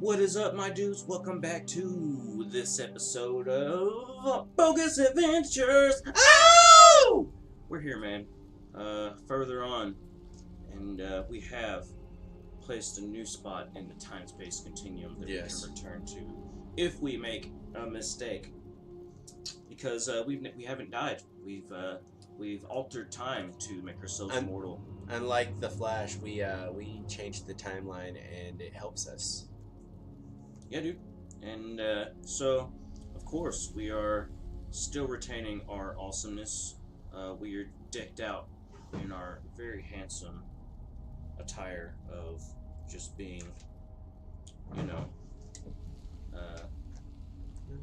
What is up, my dudes? Welcome back to this episode of Bogus Adventures. Oh! We're here, man. Further on, and we have placed a new spot in the time-space continuum that we can return to if we make a mistake. Because we haven't died. We've altered time to make ourselves immortal. Unlike the Flash, we changed the timeline and it helps us. Yeah, dude. And so, of course, we are still retaining our awesomeness. We are decked out in our very handsome attire of just being, you know,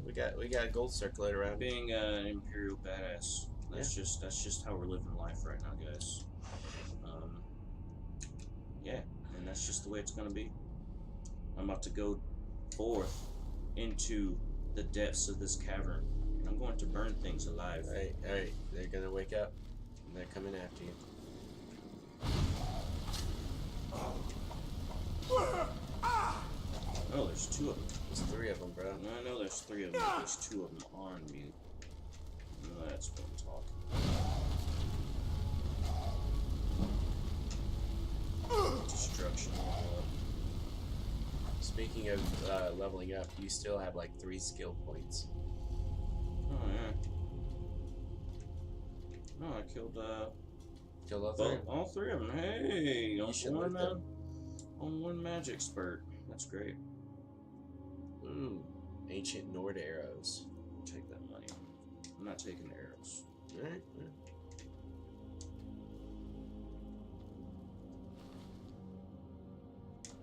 we got a gold circlet around. Being an imperial badass. That's just how we're living life right now, guys. Yeah, and that's just the way it's gonna be. I'm about to go forth into the depths of this cavern, and I'm going to burn things alive. Alright, they're gonna wake up, and they're coming after you. Oh, there's two of them. There's three of them, bro. I know there's three of them, but there's two of them on me. That's what I'm talking. Destruction. Speaking of leveling up, you still have like 3 skill points. Oh yeah. No, I killed all three of them. Hey, on one magic spurt. That's great. Ooh, ancient Nord arrows. Take that money. I'm not taking the arrows. Alright.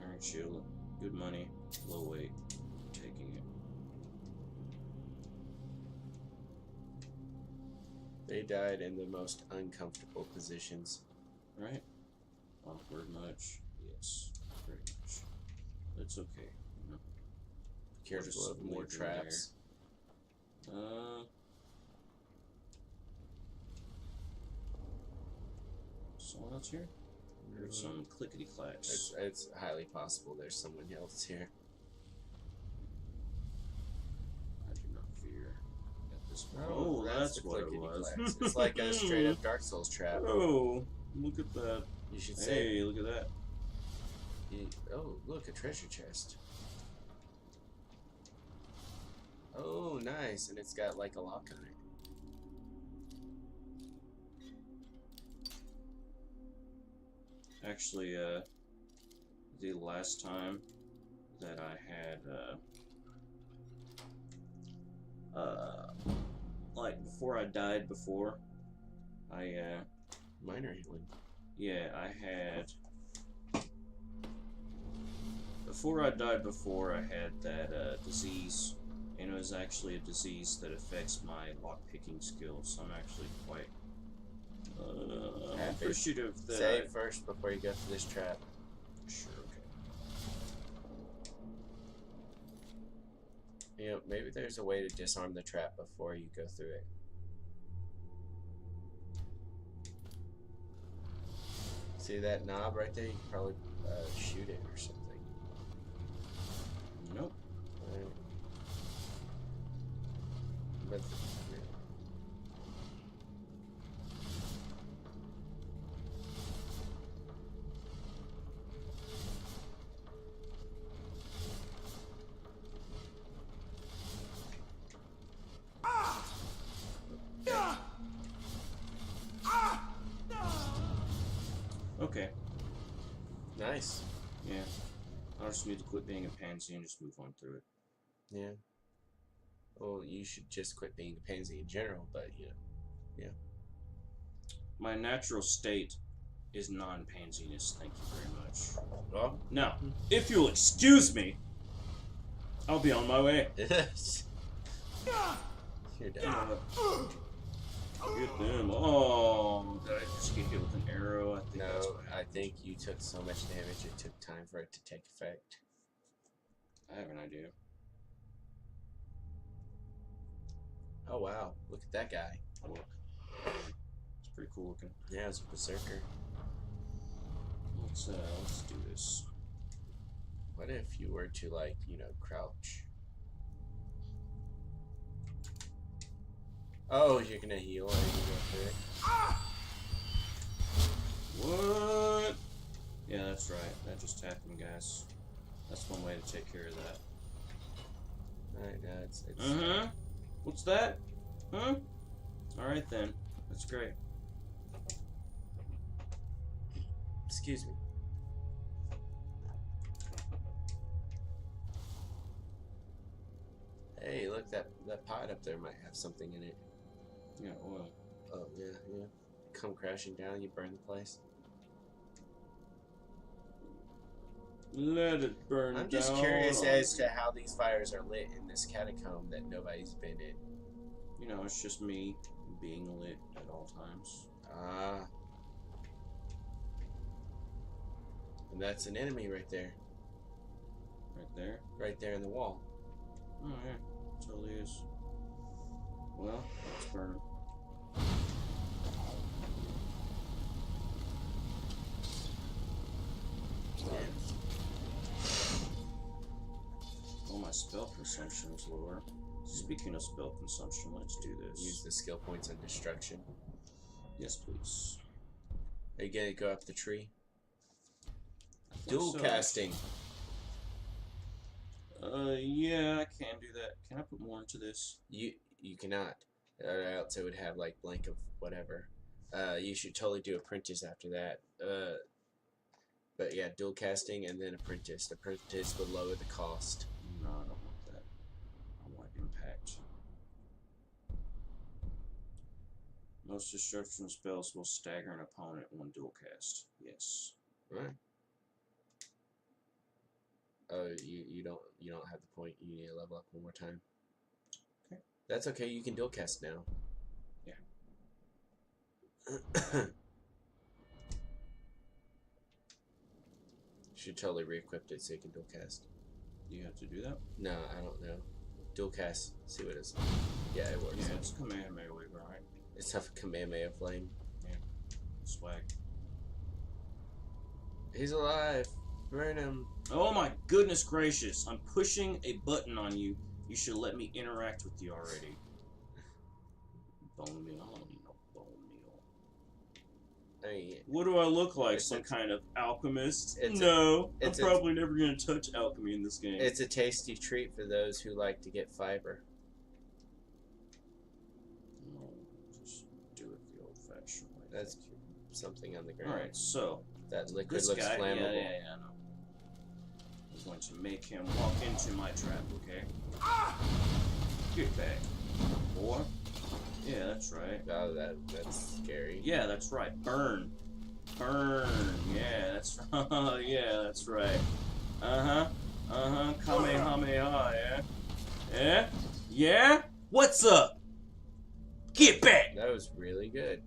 Iron shield. Good money. Low weight. Taking it. They died in the most uncomfortable positions. Right? Awkward much. Yes. Very much. But it's okay. You know? Careful of more traps. Someone else here? Heard some clickety clacks. It's highly possible there's someone else here. I do not fear at this point. Oh, that's what it was. It's like a straight up Dark Souls trap. Oh, look at that. You should say. Hey, look at that. Oh, look, a treasure chest. Oh, nice, and it's got like a lock on it. Actually, the last time that I had, like before I died before, Minor healing. Yeah, I had, before I died before, I had that, disease, and it was actually a disease that affects my lockpicking skills, so I'm actually quite appreciative that Save first before you go for this trap. Sure, okay. You know, maybe there's a way to disarm the trap before you go through it. See that knob right there? You can probably shoot it or something. Nope. Right. But Okay. nice. Yeah. I just need to quit being a pansy and just move on through it. Yeah. Well, you should just quit being a pansy in general, but you know. Yeah. My natural state is non-pansiness, thank you very much. Well, Now, if you'll excuse me, I'll be on my way. You're done. Get them. Oh, did I just get hit with an arrow? I think that's No, what I happened. think you took so much damage it took time for it to take effect. I have an idea. Oh wow, look at that guy. Look. It's pretty cool looking. Yeah, it's a berserker. Let's do this. What if you were to, like, you know, crouch? Oh, you're gonna heal and you go through it. What? Yeah, that's right. That just happened, guys. That's one way to take care of that. Alright, no, it's What's that? Huh? Alright then. That's great. Excuse me. Hey, look, that pot up there might have something in it. Yeah, oil. Oh, yeah. Come crashing down, you burn the place. Let it burn. I'm just curious as to how these fires are lit in this catacomb that nobody's been in. You know, it's just me being lit at all times. Ah. And that's an enemy right there. Right there? Right there in the wall. Oh, yeah. Totally is. Well, let's burn. Oh, my spell consumption is lower. Speaking of spell consumption, let's do this. Use the skill points on destruction. Yes, please. Are you gonna go up the tree? Dual casting. Yeah, I can do that. Can I put more into this? You cannot. Or else it would have like blank of whatever. You should totally do apprentice after that. But yeah, dual casting and then apprentice. Apprentice would lower the cost. No, I don't want that. I want impact. Most destruction spells will stagger an opponent when dual cast. Yes. Right. Oh, you don't have the point. You need to level up one more time. Okay. That's okay. You can dual cast now. Yeah. Should totally re-equip it so you can dual cast. Do you have to do that? No, I don't know. Dual cast. See what it is. Yeah, it works. Yeah, it's Kamehameha wave, right? It's a Kamehameha flame. Yeah. Swag. He's alive. Burn him. Oh my goodness gracious! I'm pushing a button on you. You should let me interact with you already. Bone meal. I don't need no bone meal. I mean, What do I look like? Some kind of alchemist? I'm probably never gonna touch alchemy in this game. It's a tasty treat for those who like to get fiber. No, just do it the old-fashioned way. That's something on the ground. All right. So that liquid this looks guy, flammable. yeah, I know. I'm going to make him walk into my trap. Okay. Get back, boy. Yeah, that's right. Oh, that's scary. Yeah, that's right. Burn. Burn. Yeah, that's yeah, that's right. Kamehameha, yeah? Yeah? What's up? Get back! That was really good.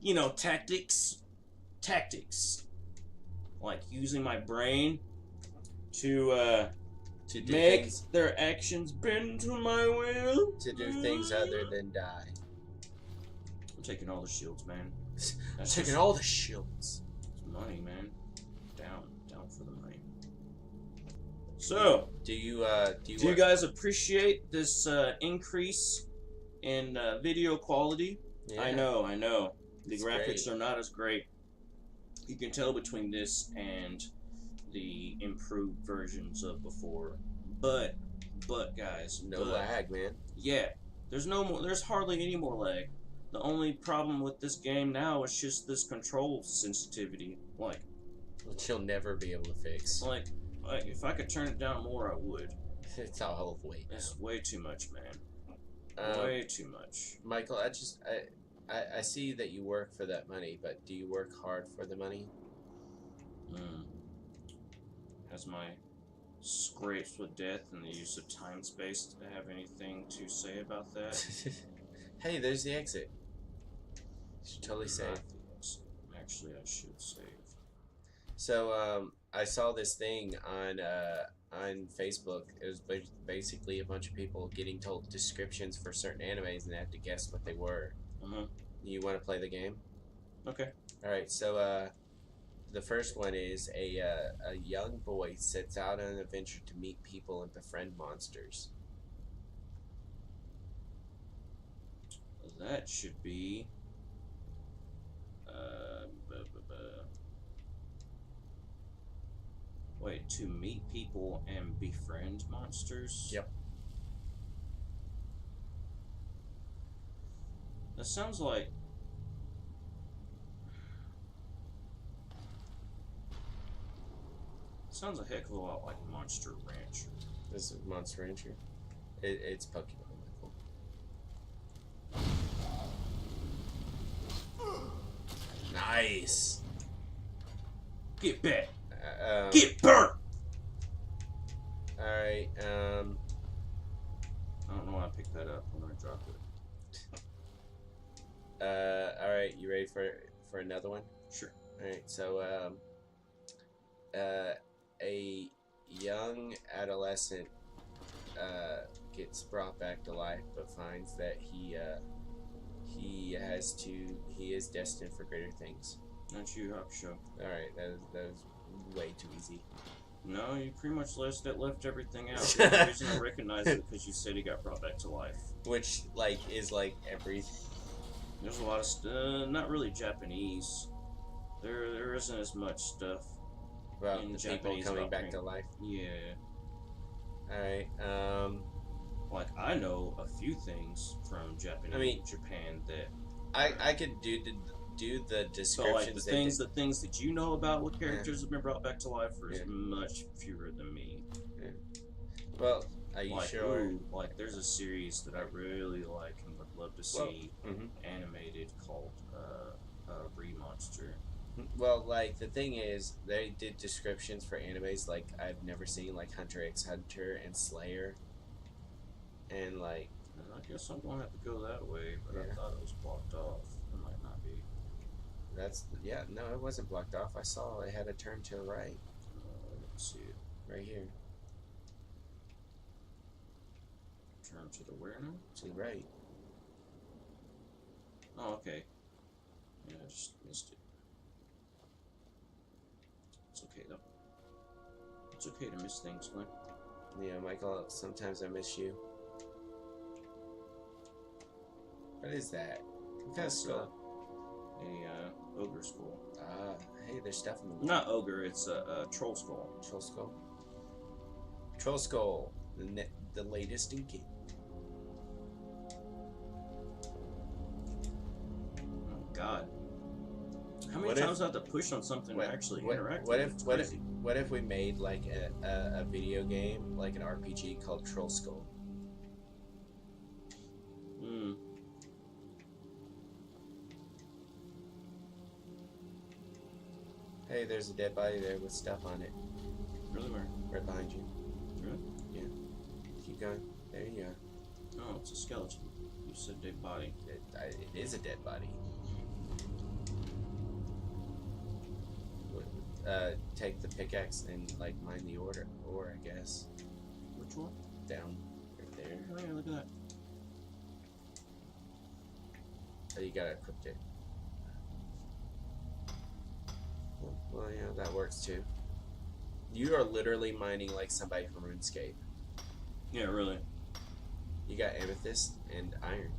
You know, tactics. Tactics. Like using my brain to do make things, their actions bend to my will. to do things other than die. I'm taking all the shields, man. I'm taking all the shields. It's money, man. Down for the money. So, do you guys appreciate this increase in video quality? Yeah. I know. The It's graphics great. are not as great. You can tell between this and the improved versions of before. But guys, No lag, man. Yeah, there's hardly any more lag. The only problem with this game now is just this control sensitivity. Which you'll never be able to fix. Like if I could turn it down more, I would. It's all of weight. It's way too much, man. Way too much. Michael, I see that you work for that money, but do you work hard for the money? Has my scrapes with death and the use of time space to have anything to say about that? Hey, there's the exit. You should totally save. Actually, I should save. So, I saw this thing on Facebook. It was basically a bunch of people getting told descriptions for certain animes, and they have to guess what they were. You want to play the game? Okay. All right. So, The first one is a young boy sets out on an adventure to meet people and befriend monsters. That should be. Wait, to meet people and befriend monsters? Yep. That sounds like. Sounds a heck of a lot like Monster Rancher. This is Monster Rancher. It's Pokemon level. Nice. Get back. Um, Get burnt. Alright, I don't know why I picked that up when I dropped it. alright, you ready for another one? Sure. Alright, so, a young adolescent, gets brought back to life, but finds that he is destined for greater things. That's you, Hop Show. Alright, that was way too easy. No, you pretty much left everything out. The only reason I recognize it because you said he got brought back to life. Which, like, is like every... There's a lot of stuff, not really Japanese. There isn't as much stuff About in the Japanese people coming about back pain. to life. Yeah. Alright, Like, I know a few things from Japan that... I could do the So, descriptions. like, the things that you know about what characters have been brought back to life are much fewer than me. Yeah. Well, are you Like, sure? ooh, like, there's a series that I really like and would love to see animated called Re-Monster. Well, like, the thing is, they did descriptions for animes like I've never seen, like Hunter x Hunter and Slayer. And, like... I guess I'm going to have to go that way, but Yeah. I thought it was blocked off. It might not be. No, it wasn't blocked off. I saw it had a turn to the right. Let's see it. Right here. Turn to the where now? To the right. Oh, okay. Yeah, I just missed it. It's okay, though. It's okay to miss things, Glenn. Yeah, Michael, sometimes I miss you. What is that? What kind of skull? A ogre skull. Hey, there's stuff in the... Not ogre, it's a troll skull. Troll skull. Troll skull. The latest in game. Oh, God. How many times do I have to push on something to actually interact with it? What if we made, like, a video game, like an RPG called Troll Skull? Hmm. Hey, there's a dead body there with stuff on it. Really, where? Right behind you. Really? Yeah. Keep going. There you are. Oh, it's a skeleton. You said dead body. It is a dead body. Take the pickaxe and, like, mine the ore, I guess. Which one? Down. Right there. Oh, yeah, look at that. Oh, you gotta equip it. Well, yeah, that works too. You are literally mining like somebody from RuneScape. Yeah, really. You got amethyst and iron.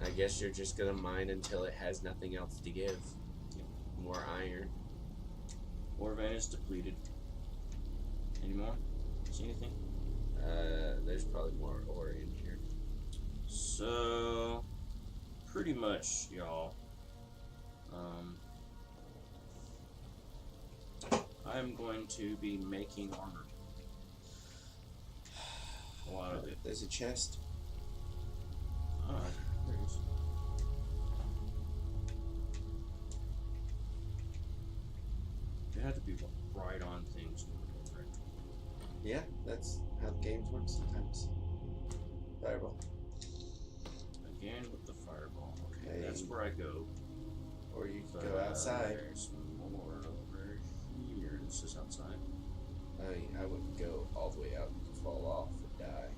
I guess you're just gonna mine until it has nothing else to give. More iron. Ore vein is depleted. Any more? See anything? There's probably more ore in here. So, pretty much, y'all. I'm going to be making armor. A lot of it. There's a chest. Ah, there it is. They had to be right on things. Yeah, that's how games work sometimes. Fireball. Again with the fireball. Okay, Hey. that's where I go. Or you But, can go outside. There's more over here. This is outside. I wouldn't go all the way out and fall off and die.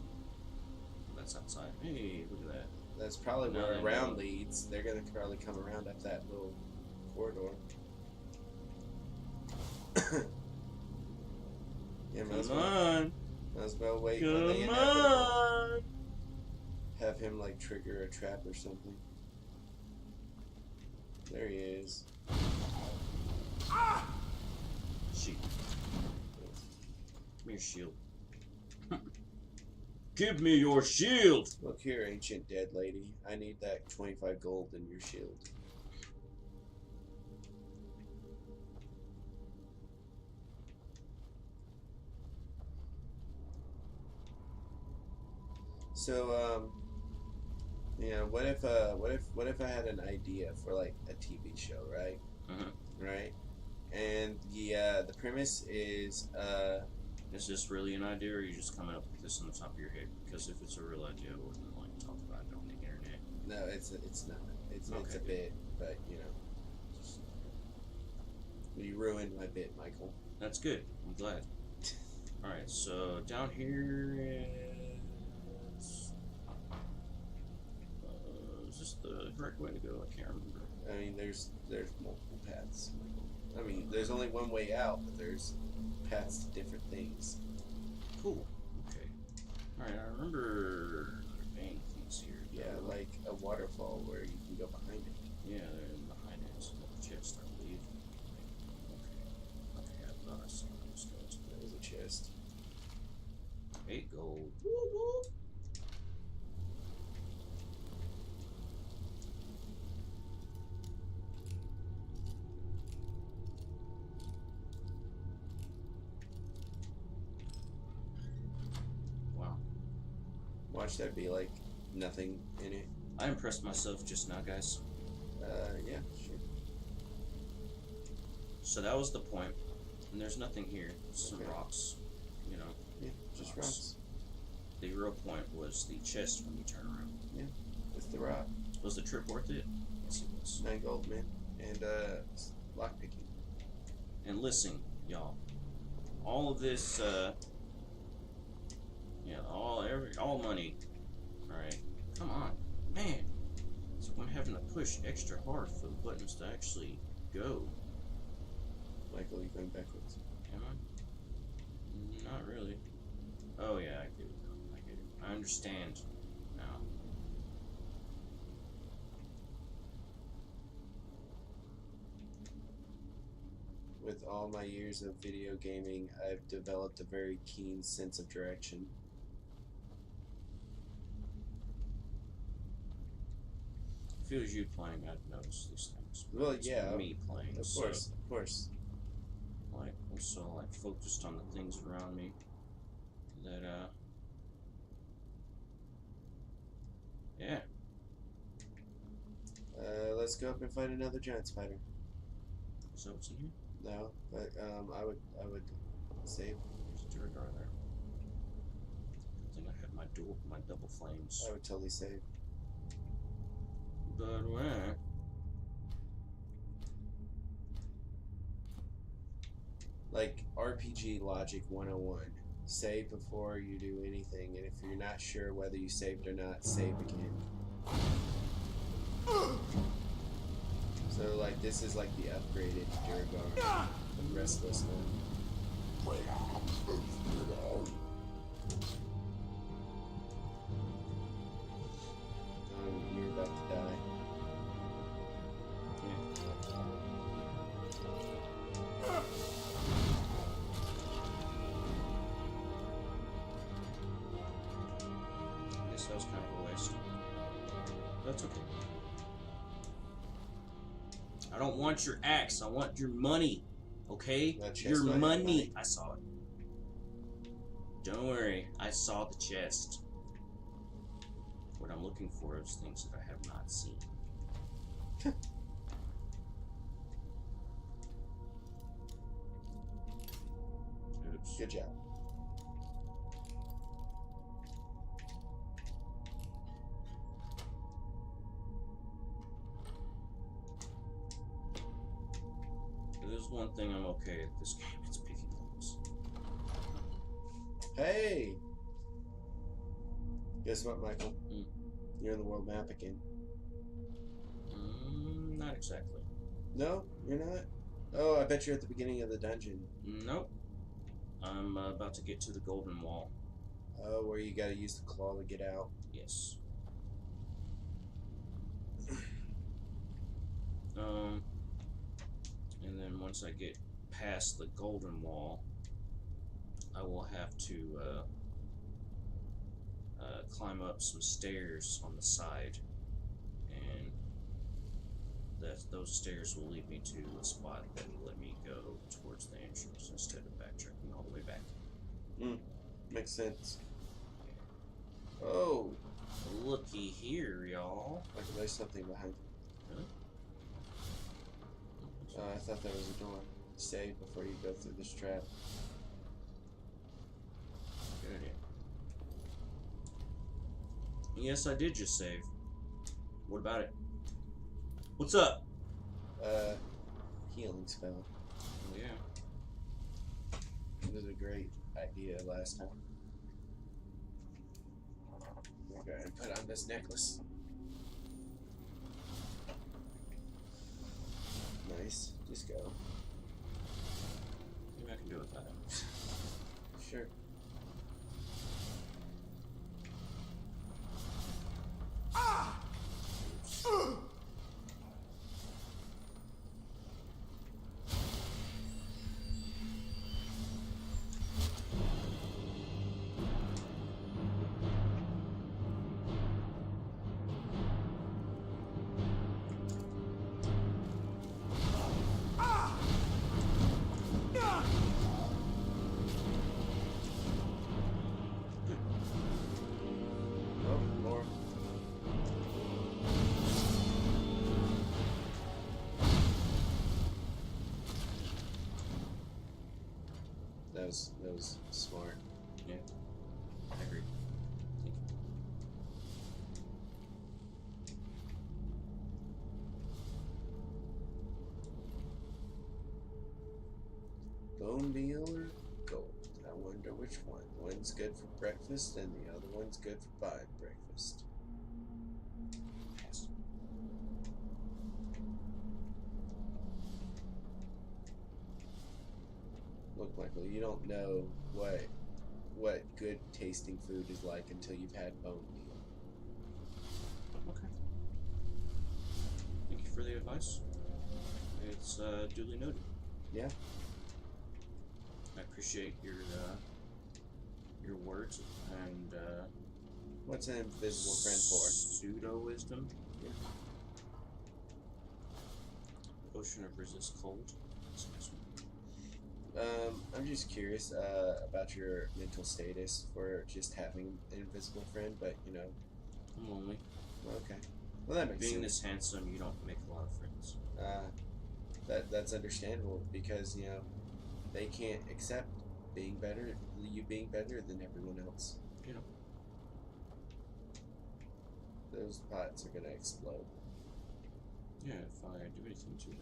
That's outside. Hey, look at that. That's probably No, where no, around no. leads. They're gonna probably come around up that little corridor. Yeah, Come on. might as well wait for the Come inevitable. on. Have him like trigger a trap or something. There he is. Shoot. Give me your shield. Give me your shield. Look here, ancient dead lady. I need that 25 gold in your shield. So, yeah, what if I had an idea for like a TV show, right? Right? And the premise is Is this really an idea, or are you just coming up with this on the top of your head? Because if it's a real idea, I wouldn't like to talk about it on the internet. no, it's not. It's Okay, a good. bit, but you know, just, you ruined my bit, Michael. That's good. I'm glad. All right, so down here is this the correct way to go? I can't remember. I mean, there's multiple paths, Michael. I mean, there's only one way out, but there's paths to different things. Cool. Okay. All right, I remember there being things here. Yeah, like a waterfall where you can go behind it. Yeah, they're behind it. It's another chest, I believe. Okay. Okay, I thought I saw those guys. There's a chest. 8 gold. Woo woo. Wow. Watch there be like nothing in it. I impressed myself just now, guys. Yeah, sure. So that was the point. And there's nothing here. Some Okay. rocks. You know. Yeah, just rocks. The real point was the chest when you turn around. It's the rock. Was the trip worth it? Yes, it was. 9 gold, man. And lockpicking. And listen, y'all. All of this, all money. Alright. Come on. Man. So I'm having to push extra hard for the buttons to actually go. Michael, you're going backwards. Am I? Not really. Oh yeah, I get it. I get it. I understand now. With all my years of video gaming, I've developed a very keen sense of direction. If it was you playing, I'd notice these things. But Well, it's yeah, me playing. Of course. Like, I'm so like focused on the things around me that yeah. Let's go up and find another giant spider. So what's in here? No, but I would save. There's a turret guard there. I think I have my double flames. I would totally save. But where? Like RPG logic 101. Save before you do anything, and if you're not sure whether you saved or not, save again. So like this is like the upgraded Durgar, the restless one. You're about to die. I guess that was kind of a waste. That's okay. I don't want your axe. I want your money. Okay? That chest Your might have money. money. I saw it. Don't worry. I saw the chest. What I'm looking for is things that I have not seen. Oops. Good job. There's one thing I'm okay at this game. It's picking things. Hey! Guess what, Michael? Hmm. You're in the world map again. Not exactly. No, you're not? Oh, I bet you're at the beginning of the dungeon. Nope. I'm about to get to the golden wall. Oh, where you gotta use the claw to get out. Yes. And then once I get past the golden wall, I will have to climb up some stairs on the side, and those stairs will lead me to a spot that will let me go towards the entrance instead of backtracking all the way back. Makes sense. Oh, Looky here, y'all. like there's something behind you. Really? I thought there was a door. Save before you go through this trap. Good idea. Yes, I did just save. What about it? What's up? Healing spell. Oh, yeah. It was a great idea last time. We're gonna put on this necklace. Nice. Just go. Maybe I can do it without it. Sure. That was smart. Yeah, I agree. Bone meal or gold? I wonder which one. One's good for breakfast and the other one's good for buying breakfast. Yes. Look, Michael, you don't know what good tasting food is like until you've had bone meal. Okay. Thank you for the advice. It's duly noted. Yeah. I appreciate your words and What's an invisible friend for? pseudo wisdom. Yeah. Potion of resist cold. That's a nice one. I'm just curious about your mental status for just having an invisible friend, but you know. I'm lonely. Okay. Well, that makes Being sense. this handsome, you don't make a lot of friends. That's understandable because you know they can't accept you being better than everyone else. You know. Those pots are gonna explode. Yeah, if I do anything to them.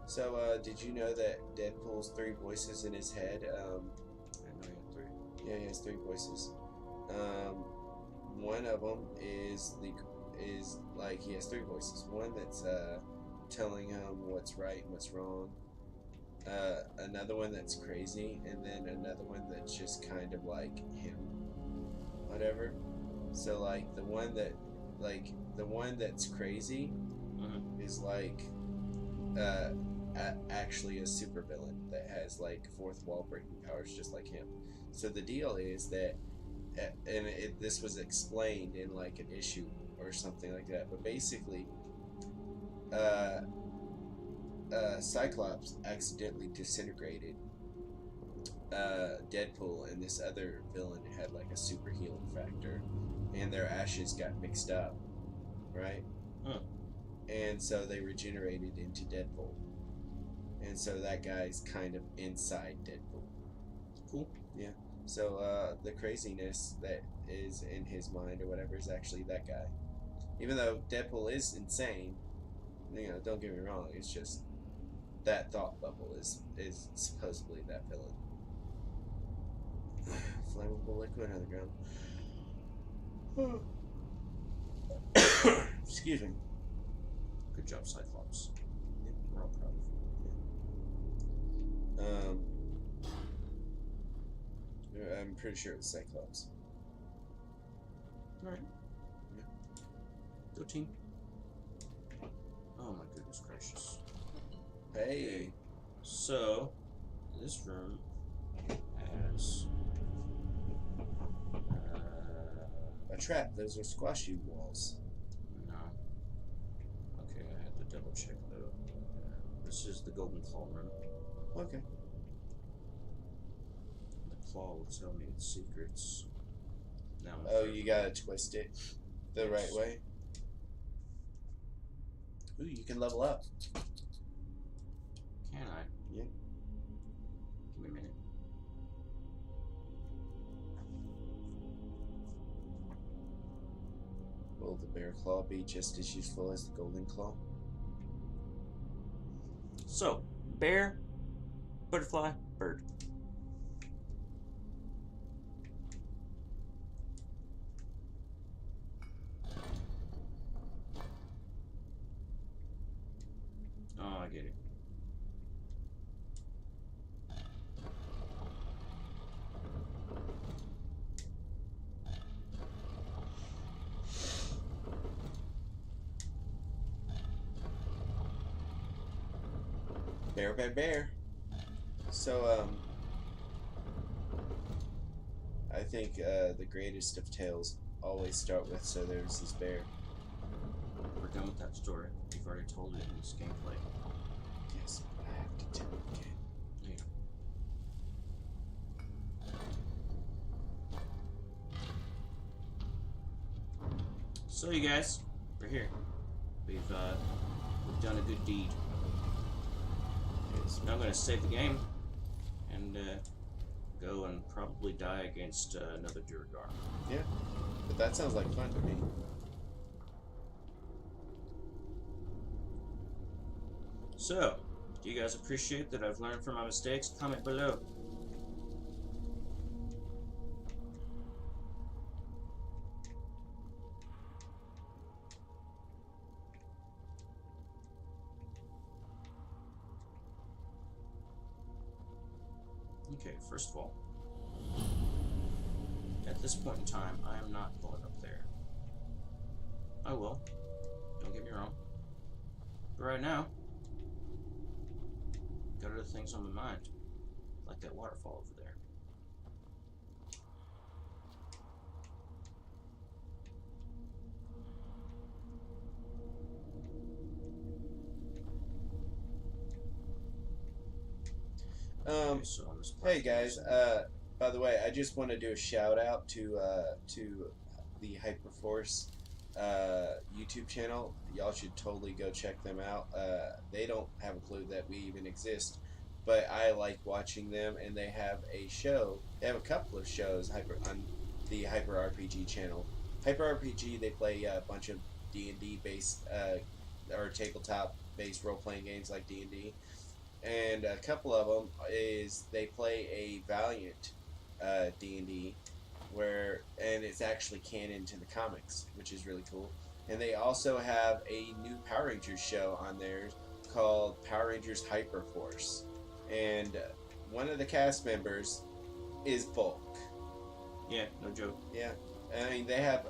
So, did you know that Deadpool's 3 voices in his head? I know you have 3. Yeah, he has 3 voices. One of them is like he has 3 voices. One that's telling him what's right and what's wrong. Another one that's crazy, and then another one that's just kind of like him, whatever. So like the one that's crazy is like actually a supervillain that has like fourth wall breaking powers just like him. So the deal is that, and this was explained in like an issue or something like that, but basically Cyclops accidentally disintegrated Deadpool, and this other villain had like a super healing factor, and their ashes got mixed up, right? And so they regenerated into Deadpool. And so that guy's kind of inside Deadpool. Cool. Yeah. So the craziness that is in his mind or whatever is actually that guy. Even though Deadpool is insane, you know, don't get me wrong, it's just that thought bubble is supposedly that villain. Flammable liquid on the ground. Excuse me. Good job, Cyclops. Yeah. We're all proud of you. I'm pretty sure it was Cyclops. Alright. Yeah. Go team. Oh my goodness gracious. Hey. So, this room has A trap. Those are squashy walls. no. Okay, I had to double check though. This is the Golden Claw room. Okay. The claw will tell me its secrets. Now. Oh, you gotta twist it the right way. Ooh, you can level up. Can I? Yeah. Give me a minute. Will the bear claw be just as useful as the golden claw? So, bear, butterfly, bird. Oh, I get it. Bear, bear, bear. So, I think the greatest of tales always start with, so there's this bear. We're done with that story. You've already told it in this gameplay. Yes, but I have to tell it again. So you guys, we're here. We've done a good deed. Yes. Now I'm gonna save the game and go and probably die against another Durgar. Yeah, but that sounds like fun to me. So, do you guys appreciate that I've learned from my mistakes? Comment below. Okay, first of all, at this point in time, I am not going up there. I will. Don't get me wrong. But right now, got other things on my mind, like that waterfall over there. Okay, so on this Hey platform, guys, by the way, I just want to do a shout out to the Hyperforce YouTube channel. Y'all should totally go check them out. They don't have a clue that we even exist, but I like watching them, and they have a show. They have a couple of shows on the Hyper RPG channel. Hyper RPG, they play a bunch of D&D based or tabletop based role playing games like D&D. And a couple of them is they play a Valiant D&D and it's actually canon to the comics, which is really cool. And they also have a new Power Rangers show on there called Power Rangers Hyperforce, and one of the cast members is Bulk. Yeah, no joke. Yeah, I mean they have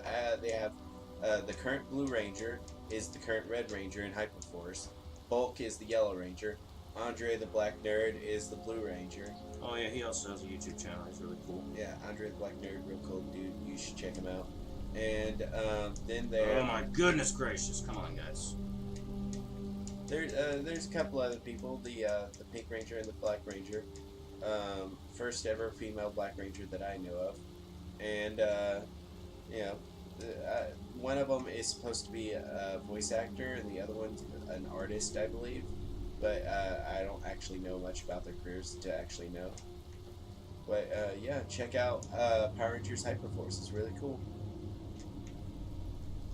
the current Blue Ranger is the current Red Ranger in Hyperforce. Bulk is the Yellow Ranger. Andre the Black Nerd is the Blue Ranger. Oh yeah, he also has a YouTube channel. He's really cool. Yeah, Andre the Black Nerd, real cool dude. You should check him out. And then there. Oh my goodness gracious! Come on, guys. There's a couple other people. The Pink Ranger and the Black Ranger. First ever female Black Ranger that I know of. And one of them is supposed to be a voice actor, and the other one's an artist, I believe. But I don't actually know much about their careers to actually know. But yeah, check out Power Rangers Hyperforce. It's really cool.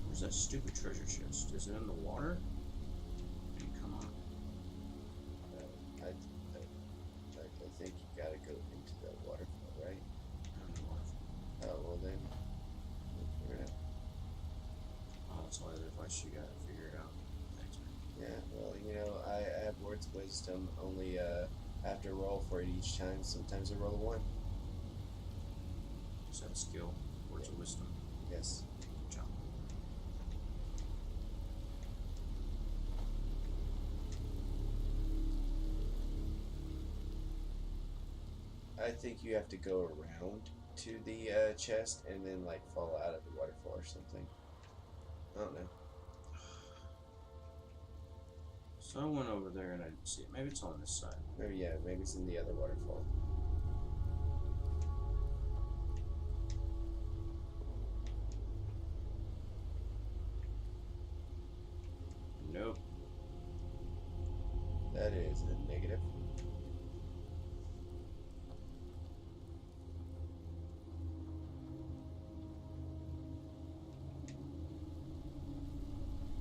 Where's that stupid treasure chest? Is it in the water? I mean, come on. I think you gotta go into the waterfall, right? I'm in the waterfall. Oh, well then. We're gonna... Oh, that's why there's much you gotta figure it out. Thanks, man. Yeah, well, you know, I have words of wisdom only have to roll for it each time. Sometimes I roll a 1. Is that a skill? Words of wisdom. Yes. Good job. I think you have to go around to the chest and then like fall out of the waterfall or something. I don't know. So I went over there and I didn't see it. Maybe it's on this side. Maybe, yeah, maybe it's in the other waterfall. Nope. That is a negative.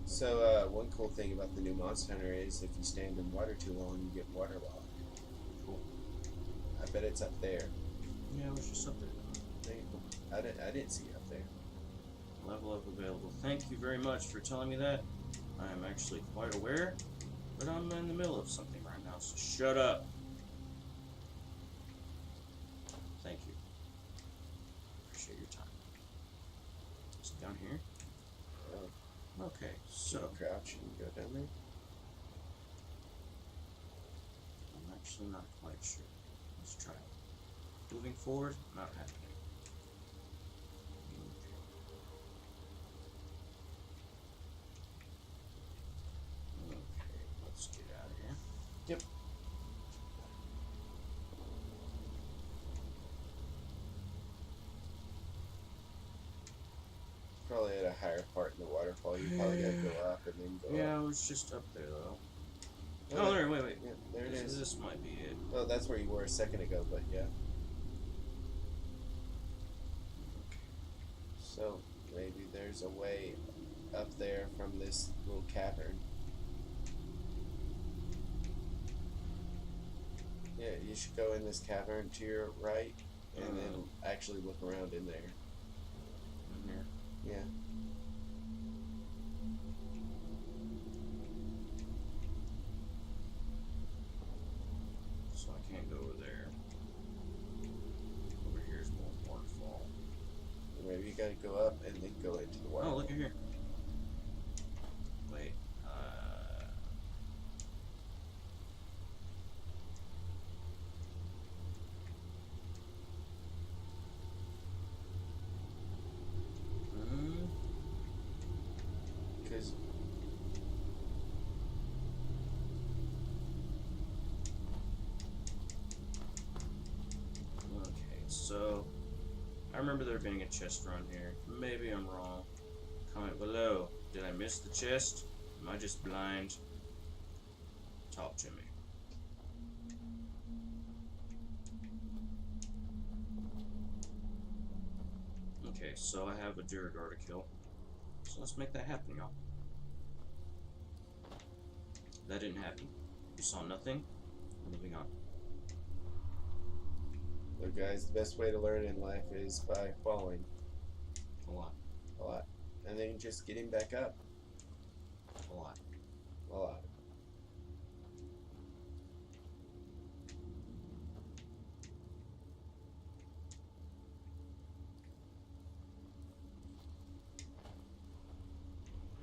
So, one cool thing about the new Monster Hunter is if you stand in water too long, you get waterlogged. Cool. I bet it's up there. Yeah, it was just up there. I didn't see it up there. Level up available. Thank you very much for telling me that. I am actually quite aware, but I'm in the middle of something right now, so shut up. Thank you. Appreciate your time. Is it down here? Oh, Okay, so crouch and go down there. I'm actually not quite sure. Let's try it. Moving forward, not happening. Okay, let's get out of here. Yep. Probably at a higher part in the waterfall. You probably gotta go up and then go Yeah, up. I was just up there though. Well, Oh, there, wait. Yeah, there it is. This might be it. Well, that's where you were a second ago, but yeah. So, maybe there's a way up there from this little cavern. Yeah, you should go in this cavern to your right, and then actually look around in there. In here. Yeah. So I can't go over there. Over here's more waterfall. Maybe you gotta go up and then go into the water. Oh, look at here. Wait. Because Okay, so I remember there being a chest around here. Maybe I'm wrong. Comment below. Did I miss the chest? Am I just blind? Talk to me. Okay, so I have a Duragar to kill. So let's make that happen, y'all. That didn't happen. You saw nothing. Moving on. look, guys, the best way to learn in life is by falling A lot. a lot, and then just getting back up A lot. a lot.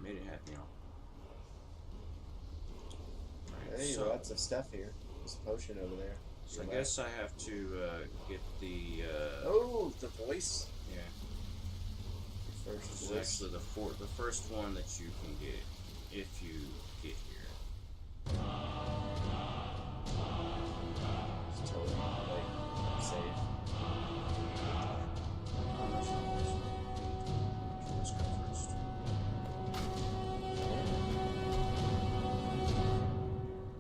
Made it happen, y'all. Alright, Hey, so, lots of stuff here. There's a potion over there. so I Your guess I have to get the. Oh, the voice. Yeah. Your first This is voice. actually the first one that you can get if you get here. It's totally like safe. Let's go first.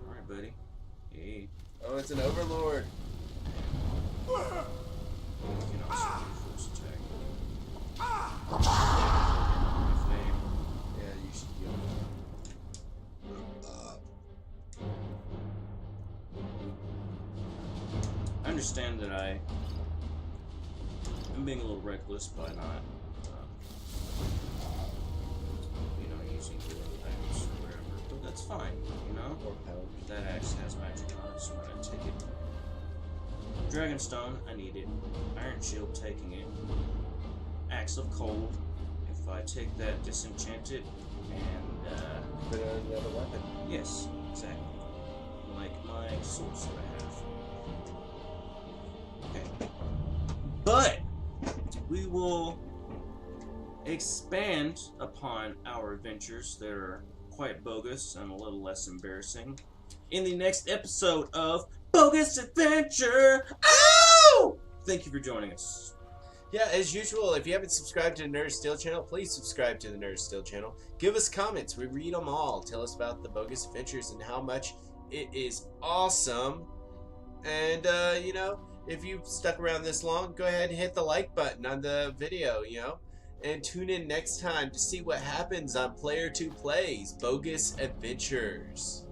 Alright, buddy. Hey. Oh, it's an overlord. You can also do force attack. Flame. Yeah, you should heal. I understand that I am being a little reckless by not, using Or powers. That axe has magic on it, so I'm gonna take it. Dragonstone, I need it. Iron Shield, taking it. Axe of Cold. If I take that, disenchant it, and Put on another weapon. yes, exactly. Like my swords that I have. Okay. But we will expand upon our adventures that are quite bogus and a little less embarrassing in the next episode of Bogus Adventure. Ow! Thank you for joining us. Yeah, as usual, if you haven't subscribed to the Nerd Steel channel, please subscribe to the Nerd Steel channel. Give us comments. We read them all. Tell us about the Bogus Adventures and how much it is awesome. And, you know, if you've stuck around this long, go ahead and hit the like button on the video, you know. And tune in next time to see what happens on Player 2 Plays Bogus Adventures.